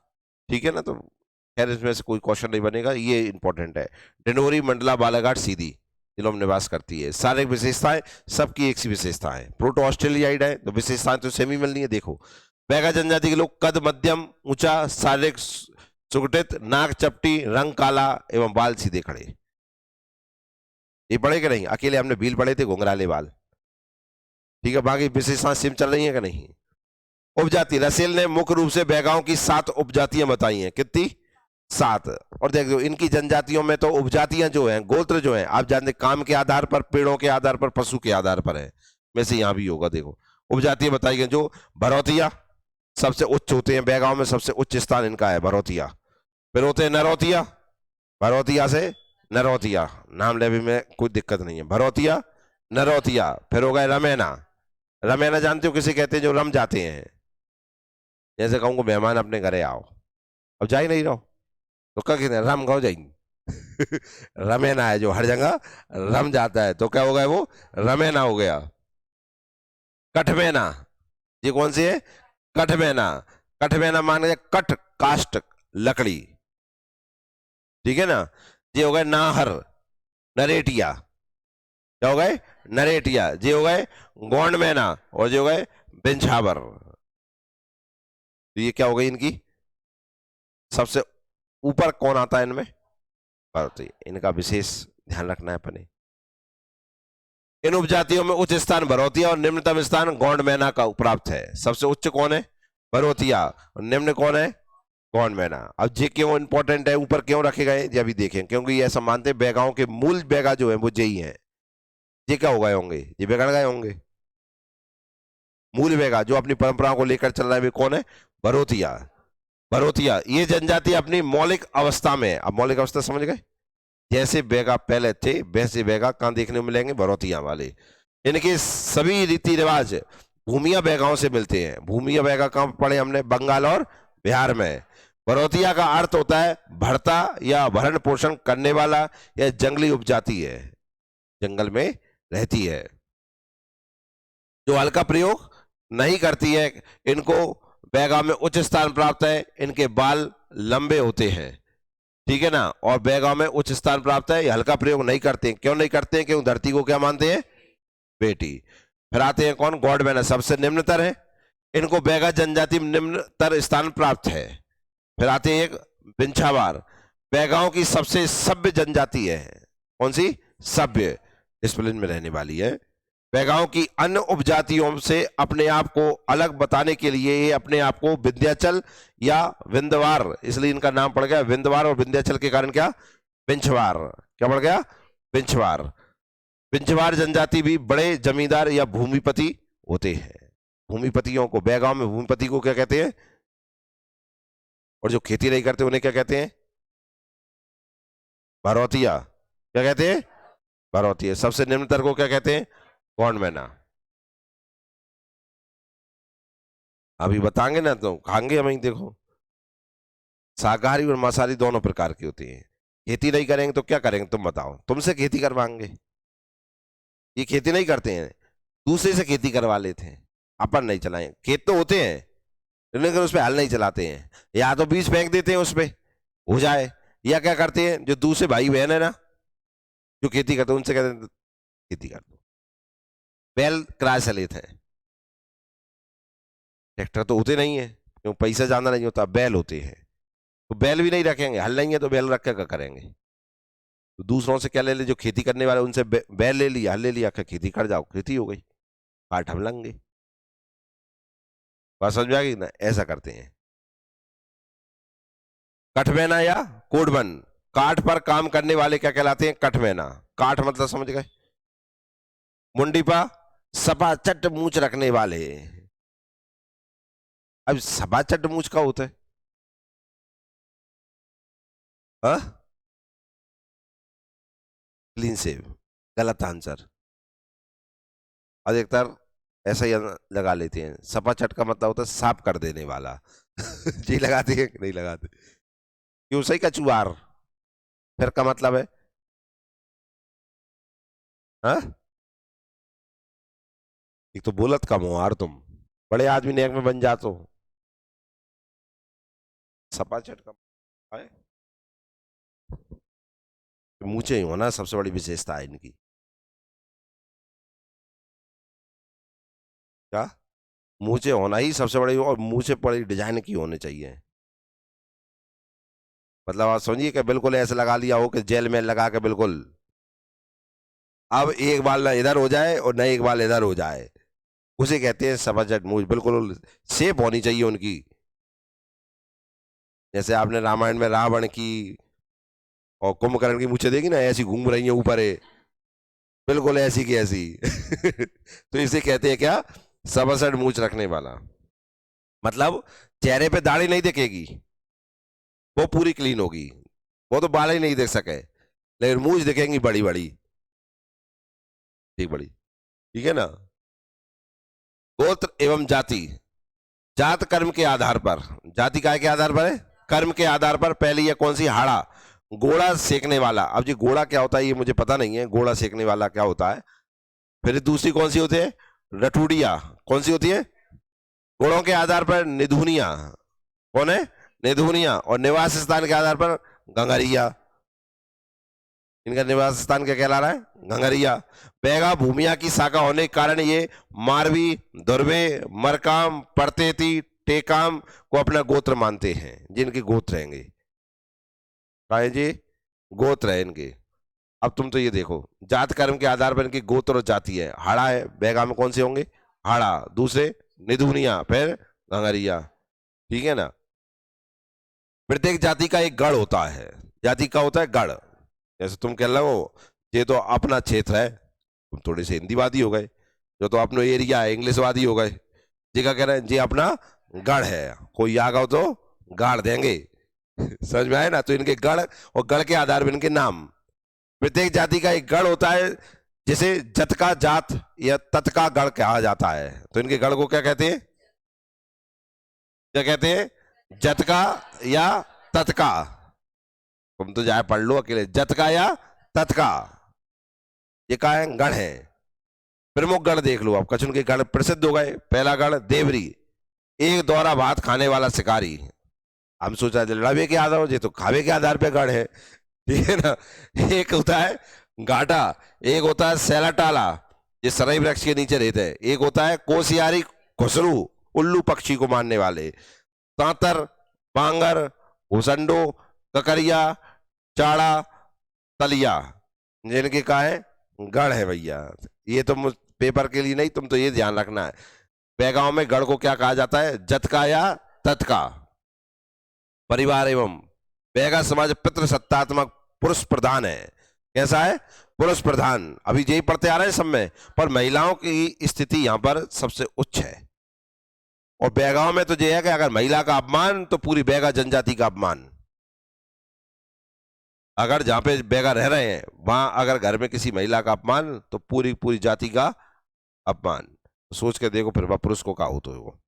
ठीक है ना, तो खैर इसमें से कोई क्वेश्चन नहीं बनेगा, ये इंपॉर्टेंट है। डिंडोरी, मंडला, बालाघाट, सीधी जिलों में निवास करती है। शारीरिक विशेषताएं सबकी एक सी विशेषता है, प्रोटो ऑस्ट्रेलियाइड है, तो विशेषताएं तो सेम ही मिलनी है। देखो, बैगा जनजाति के लोग कद मध्यम ऊंचा, शारीरिक सुगठित, नाक चपटी, रंग काला एवं बाल सीधे खड़े। ये पढ़े कि नहीं? अकेले हमने भील पढ़े थे, घुंघराले बाल, ठीक है, बाकी विशेषताएं सेम चल रही है कि नहीं? उपजाति, रसेल ने मुख्य रूप से बैगाओं की 7 उपजातियां बताई हैं। कितनी? 7। और देख दो इनकी जनजातियों में तो उपजातियां जो हैं, गोत्र जो हैं, आप जानते काम के आधार पर, पेड़ों के आधार पर, पशु के आधार पर है, वैसे यहां भी होगा। देखो उपजातियां बताई गई, जो भरौतिया सबसे उच्च होते हैं, बैगाओं में सबसे उच्च स्थान इनका है भरौतिया। फिर होते हैं नरौतिया, भरौतिया से नरौतिया, नाम लेने में कोई दिक्कत नहीं है, भरौतिया, नरौतिया। फिर हो गए रमैना, रमैना जानते हो किसे कहते हैं? जो रम जाते हैं, जैसे कहूंगा मेहमान अपने घरे आओ, अब जा ही नहीं रहो तो क्या कहते हैं? रम गाँव जाएंगे। रमैना है जो हर जगह रम जाता है, तो क्या हो गया वो? रमैना हो गया। कठमैना, ये कौन सी है? कठमैना। कठमैना माने कट, काष्ट, लकड़ी, ठीक है ना। ये हो गए नाहर, नरेटिया, क्या हो गए? नरेटिया। ये हो गए गोंडमैना, और ये हो गए बिंछावर। तो ये क्या हो गई इनकी? सबसे ऊपर कौन आता है इनमें? भरौती। इनका विशेष ध्यान रखना है अपने। इन उपजातियों में उच्च स्थान भरौतिया और निम्नतम स्थान गोंडमैना का प्राप्त है। सबसे उच्च कौन है? भरौतिया, और निम्न कौन है? गोंडमैना। अब ये क्यों इंपॉर्टेंट है, ऊपर क्यों रखे गए, ये अभी देखें, क्योंकि ये ऐसा मानते हैं बैगाओं के मूल बैगा जो है वो यही है। ये क्या हो गए होंगे? ये बिगड़ गए होंगे। मूल बैगा जो अपनी परंपराओं को लेकर चल रहा है, वे कौन है? भरौतिया। भरौतिया ये जनजाति अपनी मौलिक अवस्था में, अब मौलिक अवस्था समझ गए, जैसे बैगा पहले थे वैसे बैगा कहां देखने को मिलेंगे? भरौतिया वाले। इनके सभी रीति रिवाज भूमिया बैगाओं से मिलते हैं। भूमिया बैगा कहां पढ़े हमने? बंगाल और बिहार में। भरौतिया का अर्थ होता है भरता या भरण पोषण करने वाला, या जंगली उपजाति है, जंगल में रहती है, जो हल्का प्रयोग नहीं करती है। इनको बैगा में उच्च स्थान प्राप्त है। इनके बाल लंबे होते हैं, ठीक है ना, और बैगा में उच्च स्थान प्राप्त है। ये हल्का प्रयोग नहीं करते हैं। क्यों नहीं करते हैं? क्यों? धरती को क्या मानते हैं? बेटी। फिर आते हैं कौन? गोंडमैना, सबसे निम्नतर है। इनको बैगा जनजाति में निम्नतर स्थान प्राप्त है। फिर आते हैं एक बिंछावार, बैगाओं की सबसे सभ्य जनजाति है। कौन सी? सभ्य, डिसिप्लिन में रहने वाली है। बैगाओं की अन्य उपजातियों से अपने आप को अलग बताने के लिए ये अपने आप को विंध्याचल या विंध्यवार, इसलिए इनका नाम पड़ गया विंध्यवार, और विंध्याचल के कारण क्या? पिंछवार। क्या बढ़ गया? पिंछवार। पिंछवार जनजाति भी बड़े जमींदार या भूमिपति होते हैं। भूमिपतियों को, बेगांव में भूमिपति को क्या कहते हैं? और जो खेती नहीं करते उन्हें क्या कहते हैं? भरौतिया। क्या कहते हैं? भरौतिया। सबसे निम्नतर को क्या कहते हैं? गौंडमैना। अभी बताएंगे ना तो खाएंगे हम ही। देखो, शाकाहारी और मांसाहारी दोनों प्रकार के होते हैं। खेती नहीं करेंगे तो क्या करेंगे? तुम बताओ। तुमसे खेती करवाएंगे? ये खेती नहीं करते हैं, दूसरे से खेती करवा लेते हैं। अपन नहीं चलाएं। खेत तो होते हैं लेकिन उस पर हल नहीं चलाते हैं। या तो बीज फेंक देते हैं उस पर हो जाए, या क्या करते हैं, जो दूसरे भाई बहन है ना जो खेती करते हैं उनसे कहते हैं खेती कर दो। बैल किराए से लेते हैं। ट्रैक्टर तो होते नहीं है, क्यों? पैसा ज्यादा नहीं होता, बैल होते हैं। तो बैल भी नहीं रखेंगे, हल नहीं है तो बैल रख के क्या करेंगे? तो दूसरों से क्या ले ले? जो खेती करने वाले उनसे बैल ले लिया, हल ले लिया, क्या खेती कर जाओ, खेती हो गई, काट हम लेंगे। बात समझ में आ गई ना? ऐसा करते हैं। कठमैना या कोडबन, काठ पर काम करने वाले क्या कहलाते हैं? कठमैना। काठ मतलब समझ गए? मुंडीपा, सपा चट मूछ रखने वाले। अब सपा चट मूछ का होता है? Clean save. गलत आंसर। अधिकतर ऐसा ही लगा लेते हैं। सपा चट का मतलब होता है साफ कर देने वाला। जी लगाते हैं कि नहीं लगाते? क्यों? सही का चुआर फिर का मतलब है? हाँ, एक तो बोलत कम हो यार तुम, बड़े आदमी नेक में बन जाते हो। सपा चट का है मूछे ही होना सबसे बड़ी विशेषता है इनकी। क्या? मूछे होना ही सबसे बड़ी, और मूछे बड़ी डिजाइन की होनी चाहिए। मतलब आप समझिए कि बिल्कुल ऐसे लगा लिया हो कि जेल में लगा के बिल्कुल, अब एक बाल ना इधर हो जाए और न एक बाल इधर हो जाए, उसे कहते हैं सफाचट मूछ। बिल्कुल शेप होनी चाहिए उनकी। जैसे आपने रामायण में रावण की और कुंभकर्ण की मूछें देखी ना, ऐसी घूम रही है ऊपर है, बिल्कुल ऐसी की ऐसी। तो इसे कहते हैं क्या? सफाचट मूछ रखने वाला। मतलब चेहरे पे दाढ़ी नहीं दिखेगी, वो पूरी क्लीन होगी, वो तो बाल ही नहीं देख सके, लेकिन मूछ दिखेंगी बड़ी बड़ी, ठीक बड़ी। ठीक है ना? गोत्र एवं जाति। जात कर्म के आधार पर, जाति काय के आधार पर है? कर्म के आधार पर। पहली है कौन सी? हाड़ा, गोड़ा सेकने वाला। अब जी गोड़ा क्या होता है ये मुझे पता नहीं है, गोड़ा सेकने वाला क्या होता है। फिर दूसरी कौन सी होती है? रटूडिया। कौन सी होती है? गोड़ों के आधार पर निधुनिया। कौन है? निधुनिया। और निवास स्थान के आधार पर गंगरिया। इनका निवास स्थान क्या कहला रहा है? गंगरिया। बैगा भूमिया की शाखा होने के कारण ये मारवी, दुर्वे, मरकाम, परतेती, टेकाम को अपना गोत्र मानते हैं, जिनके गोत्र रहेंगे। कहा जी? गोत्र है इनके। अब तुम तो ये देखो, जात कर्म के आधार पर इनकी गोत्र और जाति है। हाड़ा है, बैगा में कौन से होंगे? हाड़ा। दूसरे निधुनिया, फिर गंगरिया। ठीक है ना? प्रत्येक जाति का एक गढ़ होता है। जाति का होता है गढ़। जैसे तुम कह रहे हो ये तो अपना क्षेत्र है, तुम थोड़े से हिंदीवादी हो गए। जो तो अपना एरिया है, इंग्लिशवादी हो गए। जी का कह रहे हैं जी अपना गढ़ है, कोई आ गओ तो गाड़ देंगे। समझ में आए ना? तो इनके गढ़, और गढ़ के आधार पर इनके नाम। प्रत्येक जाति का एक गढ़ होता है, जिसे जतका जात या ततका गढ़ कहा जाता है। तो इनके गढ़ को क्या कहते हैं? क्या कहते हैं? जतका या ततका। तुम तो जाए पढ़ लो अकेले, जतका या ततका। ये का है? गढ़ है। प्रमुख गढ़ देख लो आप। कछ उनके गढ़ प्रसिद्ध हो गए। पहला गढ़ देवरी, एक दौरा भात खाने वाला शिकारी। हम सोचा लड़ावे के आधार हो, तो खावे के आधार पे गढ़ है। ठीक है ना? एक होता है घाटा, एक होता है सैलाटाला, ये सराई वृक्ष के नीचे रहते हैं। एक होता है कोसियारी खुसरू, उल्लू पक्षी को मारने वाले। तांतर, बांगर, हुसंडो, ककरिया, चाड़ा, तलिया, जिनके का है? गढ़ है भैया। ये तो पेपर के लिए नहीं, तुम तो ये ध्यान रखना है। बैगांव में गढ़ को क्या कहा जाता है? जतका या ततका। परिवार एवं बैगा समाज पितृ सत्तात्मक पुरुष प्रधान है। कैसा है? पुरुष प्रधान। अभी यही पढ़ते आ रहे हैं सब में, पर महिलाओं की स्थिति यहां पर सबसे उच्च है। और बैगांव में तो यह है कि अगर महिला का अपमान तो पूरी बैगा जनजाति का अपमान। अगर जहां पे बैगा रह रहे हैं वहां अगर घर में किसी महिला का अपमान तो पूरी पूरी जाति का अपमान। सोच के देखो फिर वह पुरुष को कहा हो तो वो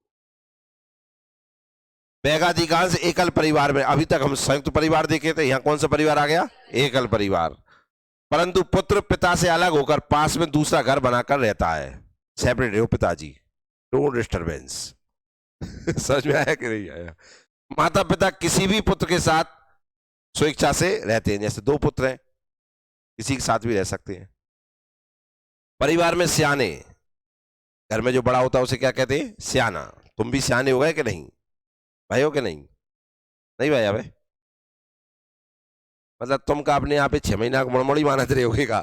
बैगा अधिकांश एकल परिवार में। अभी तक हम संयुक्त परिवार देखे थे, यहाँ कौन सा परिवार आ गया? एकल परिवार। परंतु पुत्र पिता से अलग होकर पास में दूसरा घर बनाकर रहता है। सेपरेट हो पिताजी, नो डिस्टर्बेंस। समझ में आया कि नहीं आया? माता पिता किसी भी पुत्र के साथ स्वेच्छा से रहते हैं। जैसे दो पुत्र हैं, किसी के साथ भी रह सकते हैं। परिवार में सियाने, घर में जो बड़ा होता है उसे क्या कहते हैं? सियाना। तुम भी सियाने हो गए कि नहीं भाई? हो कि नहीं? नहीं भाई? अबे मतलब तुम का अपने यहाँ पे 6 महीना का मड़मड़ी माना रहे होगे का?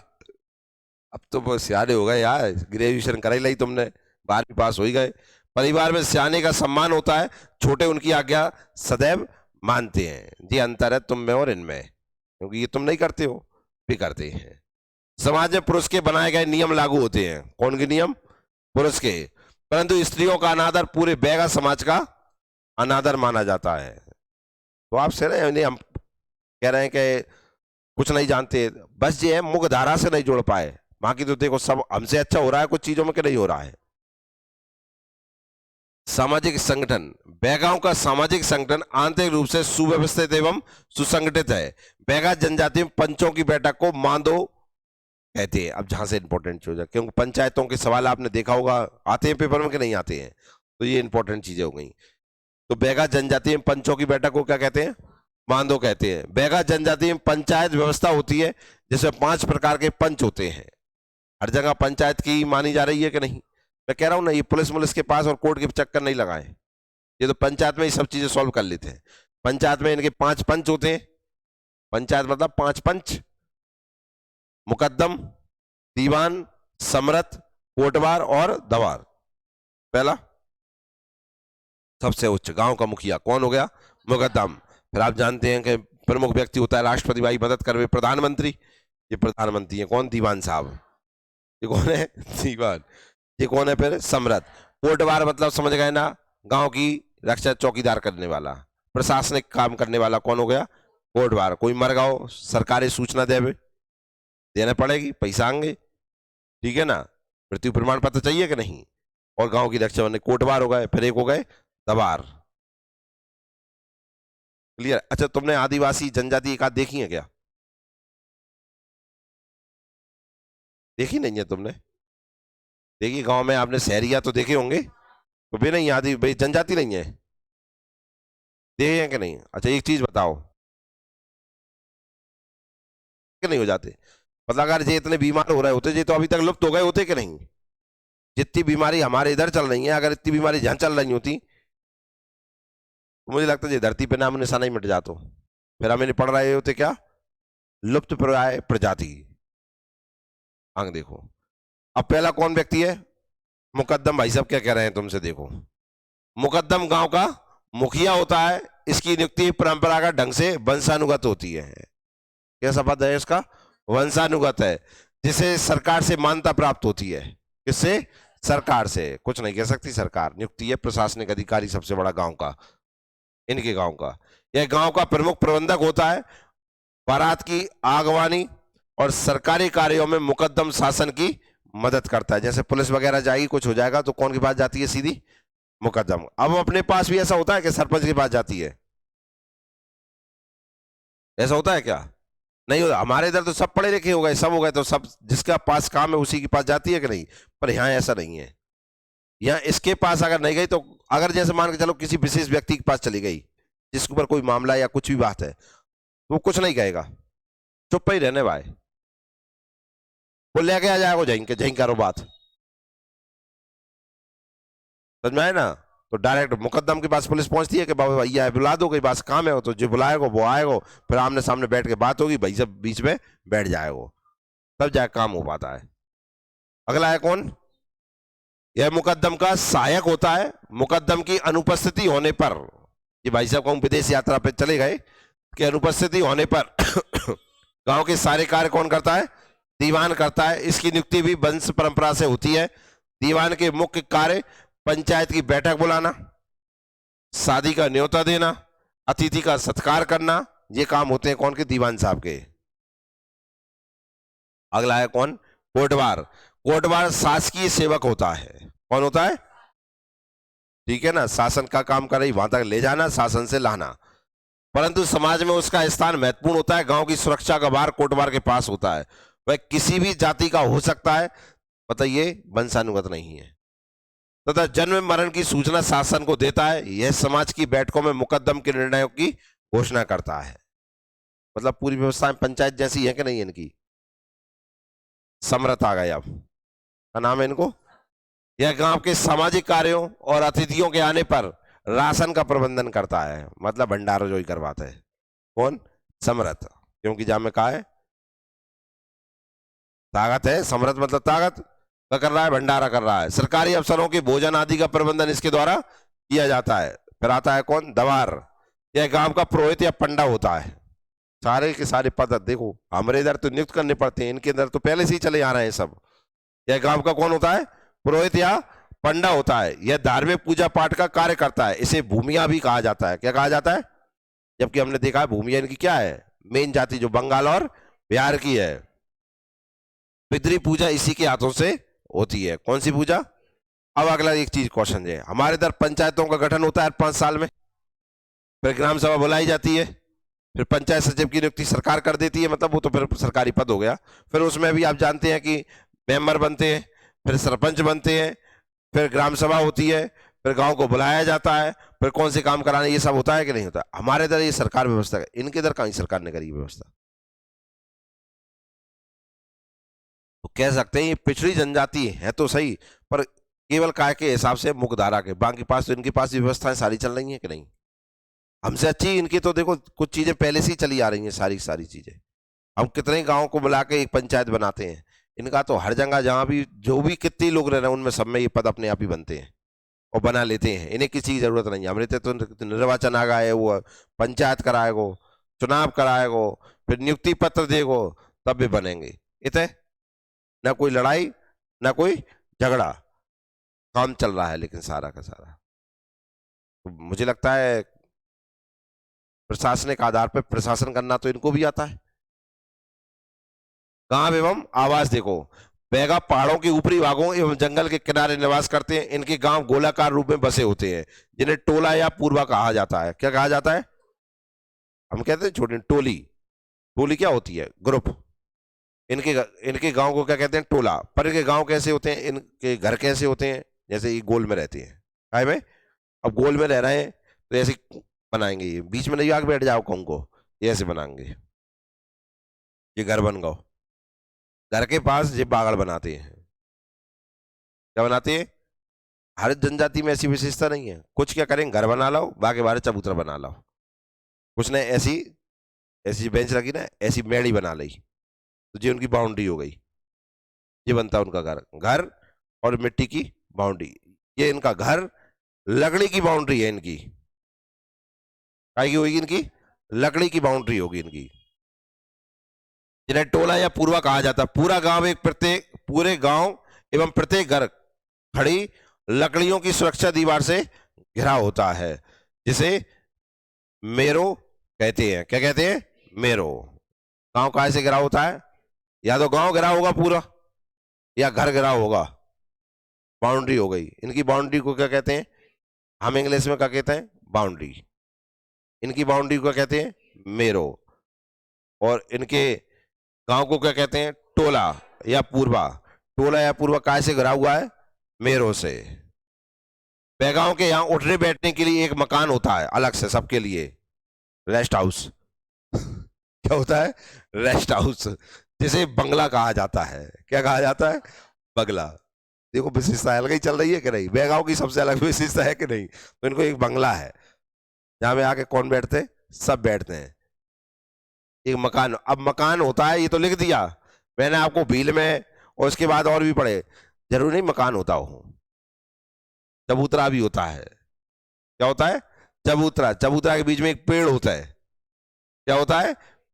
अब तो वो सियाने हो गए यार, ग्रेजुएशन कराई लाई तुमने, 12वीं पास हो ही गए। परिवार में सियाने का सम्मान होता है, छोटे उनकी आज्ञा सदैव मानते हैं। ये अंतर है तुम में और इनमें, क्योंकि ये तुम नहीं करते हो, भी करते हैं। समाज में पुरुष के बनाए गए नियम लागू होते हैं। कौन के नियम? पुरुष के। परंतु स्त्रियों का अनादर पूरे बैगा समाज का अनादर माना जाता है। तो आपसे ना हम कह रहे हैं कि कुछ नहीं जानते, बस ये है मुख्य धारा से नहीं जोड़ पाए। बाकी तो देखो सब हमसे अच्छा हो रहा है कुछ चीजों में कि नहीं हो रहा है। सामाजिक संगठन, बैगाओं का सामाजिक संगठन आंतरिक रूप से सुव्यवस्थित एवं सुसंगठित है। बैगा जनजाति में पंचों की बैठक को मांदो कहते हैं। अब जहां से इंपॉर्टेंट चीज है, क्योंकि पंचायतों के सवाल आपने देखा होगा, आते हैं पेपर में कि नहीं आते हैं, तो ये इंपॉर्टेंट चीजें हो गई। तो बैगा जनजाति में पंचों की बैठक को क्या कहते हैं? मांदो कहते हैं। बैगा जनजाति में पंचायत व्यवस्था होती है, जिसमें 5 प्रकार के पंच होते हैं। हर जगह पंचायत की मानी जा रही है कि नहीं? मैं कह रहा हूं ना, ये पुलिस के पास और कोर्ट के चक्कर नहीं लगाए, ये तो पंचायत में ही सब चीजें सॉल्व कर लेते हैं। पंचायत में इनके 5 पंच होते हैं। पंचायत मतलब 5 पंच: मुकद्दम, दीवान, समरथ, कोटवार और दवार। पहला सबसे उच्च गांव का मुखिया कौन हो गया? मुकद्दम। फिर आप जानते हैं कि प्रमुख व्यक्ति होता है राष्ट्रपति भाई, मदद करे प्रधानमंत्री, ये प्रधानमंत्री है। कौन? दीवान साहब। ये कौन है? दीवान। ये कौन है? फिर समरथ। कोटवार मतलब समझ गए ना, गांव की रक्षा चौकीदार करने वाला, प्रशासनिक काम करने वाला कौन हो गया? कोटवार। कोई मर गया हो, सरकारी सूचना देना पड़ेगी, पैसा आएंगे, ठीक है ना, मृत्यु प्रमाण पत्र चाहिए कि नहीं, और गांव की रक्षा वाले कोटवार हो गए। फिर एक हो गए दवार। क्लियर? अच्छा, तुमने आदिवासी जनजाति एक आध देखी है क्या? देखी नहीं है तुमने? देखी गांव में आपने शहरिया तो देखे होंगे, तो भी नहीं आदि भाई जनजाति नहीं है, देखे हैं कि नहीं? अच्छा एक चीज बताओ, कि नहीं हो जाते? मतलब अगर ये इतने बीमार हो रहे होते, ये तो अभी तक लुप्त हो गए होते कि नहीं? जितनी बीमारी हमारे इधर चल रही है, अगर इतनी बीमारी जहां चल रही होती तो मुझे लगता है ये धरती पे नाम निशाना ही मिट जातो। फिर हमें पढ़ रहे होते क्या? लुप्त प्राय प्रजाति। आंख देखो। अब पहला कौन व्यक्ति है? मुकद्दम। भाई साहब क्या कह रहे हैं तुमसे? देखो, मुकद्दम गांव का मुखिया होता है। इसकी नियुक्ति परंपरागत ढंग से वंशानुगत होती है। कैसा पद है इसका? वंशानुगत है, जिसे सरकार से मान्यता प्राप्त होती है। किससे? सरकार से। कुछ नहीं कह सकती सरकार, नियुक्ति है प्रशासनिक अधिकारी सबसे बड़ा गांव का, इनके गांव का। यह गांव का प्रमुख प्रबंधक होता है। बारात की आगवानी और सरकारी कार्यों में मुकद्दम शासन की मदद करता है। जैसे पुलिस वगैरह जाएगी, कुछ हो जाएगा तो कौन के पास जाती है? सीधी मुकद्दम। अब अपने पास भी ऐसा होता है कि सरपंच के पास जाती है? ऐसा होता है क्या? नहीं होता। हमारे इधर तो सब पढ़े लिखे हो गए, सब हो गए, तो सब जिसका पास काम है उसी के पास जाती है कि नहीं? पर यहाँ ऐसा नहीं है। यहाँ इसके पास अगर नहीं गई तो, अगर जैसे मान के चलो किसी विशेष व्यक्ति के पास चली गई, जिसके ऊपर कोई मामला या कुछ भी बात है, तो वो कुछ नहीं कहेगा, चुप ही रहने भाई, वो लेके आ जाएगा झहीं करो बात। समझ में आए ना? तो डायरेक्ट मुकद्दम के पास पुलिस पहुंचती है कि बाबा भैया है, बुला दो, कोई बात काम है, तो जो बुलाएगा वो आएगा, फिर आमने सामने बैठ के बात होगी, भाई सब बीच में बैठ जाएगा, तब जाए काम हो पाता है। अगला है कौन? यह मुकद्दम का सहायक होता है। मुकद्दम की अनुपस्थिति होने पर, ये भाई साहब कहूं विदेश यात्रा पे चले गए, कि अनुपस्थिति होने पर गांव के सारे कार्य कौन करता है? दीवान करता है। इसकी नियुक्ति भी वंश परंपरा से होती है। दीवान के मुख्य कार्य पंचायत की बैठक बुलाना, शादी का न्योता देना, अतिथि का सत्कार करना, ये काम होते हैं कौन के? दीवान साहब के। अगला है कौन? कोटवार। कोटवार शासकीय सेवक होता है। कौन होता है? ठीक है ना, शासन का काम कर रही, वहां तक ले जाना, शासन से लाना, परंतु समाज में उसका स्थान महत्वपूर्ण होता है। गांव की सुरक्षा का भार कोटवार के पास होता है। वह किसी भी जाति का हो सकता है, बताइए, वंशानुगत नहीं है, तथा जन्म मरण की सूचना शासन को देता है। यह समाज की बैठकों में मुकदम के निर्णयों की घोषणा करता है। मतलब पूरी व्यवस्था पंचायत जैसी है कि नहीं? इनकी समरथ आ गए, अब का नाम है इनको। यह गांव के सामाजिक कार्यों और अतिथियों के आने पर राशन का प्रबंधन करता है, मतलब भंडारा जो ही करवाता है। कौन? समरथ। क्योंकि जहां में कहा है ताकत है, समरथ मतलब ताकत का कर रहा है, भंडारा कर रहा है। सरकारी अफसरों के भोजन आदि का प्रबंधन इसके द्वारा किया जाता है। फिर आता है कौन? दवार। यह गांव का पुरोहित या पंडा होता है। सारे के सारे पद देखो, हमारे इधर तो नियुक्त करने पड़ते हैं, इनके इधर तो पहले से ही चले आ रहे हैं सब। यह गांव का कौन होता है? पुरोहित या पंडा होता है। यह धार्मिक पूजा पाठ का कार्य करता है। इसे भूमिया भी कहा जाता है। क्या कहा जाता है? जबकि हमने देखा है भूमिया इनकी क्या है? मेन जाति जो बंगाल और बिहार की है। पितृ पूजा इसी के हाथों से होती है। कौन सी पूजा? अब अगला एक चीज क्वेश्चन है, हमारे इधर पंचायतों का गठन होता है 5 साल में, फिर ग्राम सभा बुलाई जाती है, फिर पंचायत सचिव की नियुक्ति सरकार कर देती है, मतलब वो तो फिर सरकारी पद हो गया। फिर उसमें भी आप जानते हैं कि मेंबर बनते हैं, फिर सरपंच बनते हैं, फिर ग्राम सभा होती है, फिर गांव को बुलाया जाता है, फिर कौन से काम कराने, ये सब होता है कि नहीं होता? हमारे इधर ये सरकार व्यवस्था है, इनके इधर कहीं सरकार ने करी व्यवस्था। तो कह सकते हैं ये पिछड़ी जनजाति है तो सही, पर केवल काय के हिसाब से मुख्यधारा के, बाकी पास तो इनके पास भी व्यवस्थाएं सारी चल रही हैं कि नहीं? हमसे अच्छी इनकी तो देखो कुछ चीजें पहले से ही चली आ रही हैं, सारी सारी चीजें। हम कितने गांव को बुला के एक पंचायत बनाते हैं, इनका तो हर जगह जहां भी जो भी कितने लोग रह रहे हैं उनमें सब में ये पद अपने आप ही बनते हैं और बना लेते हैं। इन्हें किसी की जरूरत नहीं है। हमारे तो निर्वाचन आ गया है, वो पंचायत कराएगो, चुनाव कराएगो, फिर नियुक्ति पत्र देगो, तब भी बनेंगे। इतने ना कोई लड़ाई ना कोई झगड़ा, काम चल रहा है लेकिन सारा का सारा। तो मुझे लगता है प्रशासनिक आधार पर प्रशासन करना तो इनको भी आता है। गांव एवं आवास देखो, बैगा पहाड़ों के ऊपरी भागों एवं जंगल के किनारे निवास करते हैं। इनके गांव गोलाकार रूप में बसे होते हैं, जिन्हें टोला या पूर्वा कहा जाता है। क्या कहा जाता है? हम कहते हैं छोटी टोली। टोली क्या होती है? ग्रुप। इनके गांव को क्या कहते हैं? टोला। पर इनके गांव कैसे होते हैं, इनके घर कैसे होते हैं? जैसे ये गोल में रहते हैं, है में अब गोल में रह रहे हैं तो ऐसे बनाएंगे, ये बीच में नहीं आके बैठ जाओ कहूँ को, ये ऐसे बनाएंगे। ये घर बन गो, घर के पास ये बागड़ बनाते हैं। क्या बनाते हैं? हर जनजाति में ऐसी विशेषता नहीं है। कुछ क्या करेंगे, घर बना लो, बाकी बारे चबूतरा बना लो। कुछ ने ऐसी ऐसी बेंच रखी ना, ऐसी मेड़ी बना ली, तो ये उनकी बाउंड्री हो गई। ये बनता है उनका घर। घर और मिट्टी की बाउंड्री, ये इनका घर। लकड़ी की बाउंड्री है इनकी, काय की होगी? इनकी लकड़ी की बाउंड्री होगी इनकी, जिन्हें टोला या पूर्वा कहा जाता है। पूरा गांव एक प्रत्येक पूरे गांव एवं प्रत्येक घर खड़ी लकड़ियों की सुरक्षा दीवार से घिरा होता है, जिसे मेरो कहते हैं। क्या कहते हैं? मेरो। गांव कहाँ से घिरा होता है? या तो गांव घिरा होगा पूरा, या घर घिरा होगा, बाउंड्री हो गई। इनकी बाउंड्री को क्या कहते हैं? हम इंग्लिश में क्या कहते हैं? बाउंड्री। इनकी बाउंड्री को क्या कहते हैं? मेरो। और इनके गांव को क्या कहते हैं? टोला या पूर्वा। टोला या पूर्वा काय से घिरा हुआ है? मेरो से। बैगांव के यहाँ उठने बैठने के लिए एक मकान होता है अलग से सबके लिए, रेस्ट हाउस। क्या होता है? रेस्ट हाउस, जिसे बंगला कहा जाता है। क्या कहा जाता है? बंगला। देखो विशेषता अलग ही चल रही है कि नहीं? बैगांव की सबसे अलग विशेषता है कि नहीं? तो इनको एक बंगला है जहां में आके कौन बैठते हैं? सब बैठते हैं। एक मकान, अब मकान होता है, ये तो लिख दिया मैंने आपको भील में, और उसके बाद और भी पढ़े, जरूरी नहीं मकान होता हो, चबूतरा भी होता है। क्या होता है? चबूतरा। चबूतरा के बीच में एक पेड़ होता है। क्या होता है?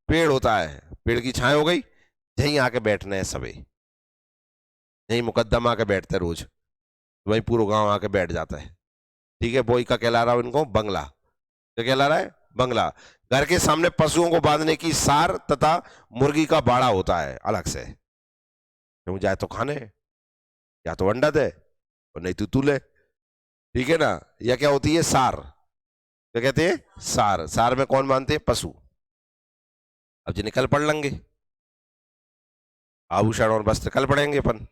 पेड़ होता है। पेड़ की छाया हो गई, यहीं आके बैठने हैं सबे, यहीं मुकद्दम आके बैठते हैं रोज, वहीं पूरा गांव आके बैठ जाता है। ठीक है, वही का कहला रहा हूं इनको बंगला। क्या कहला रहा है? बंगला। घर के सामने पशुओं को बांधने की सार तथा मुर्गी का बाड़ा होता है अलग से, क्यों जाए तो खाने, या तो अंडा दे और नहीं तो तू ले। ठीक है ना? या क्या होती है? सार। क्या कहते हैं? सार। सार में कौन बांधते हैं? पशु। अब जी निकल पड़ लेंगे, आभूषण और वस्त्र कल पड़ेंगे अपन।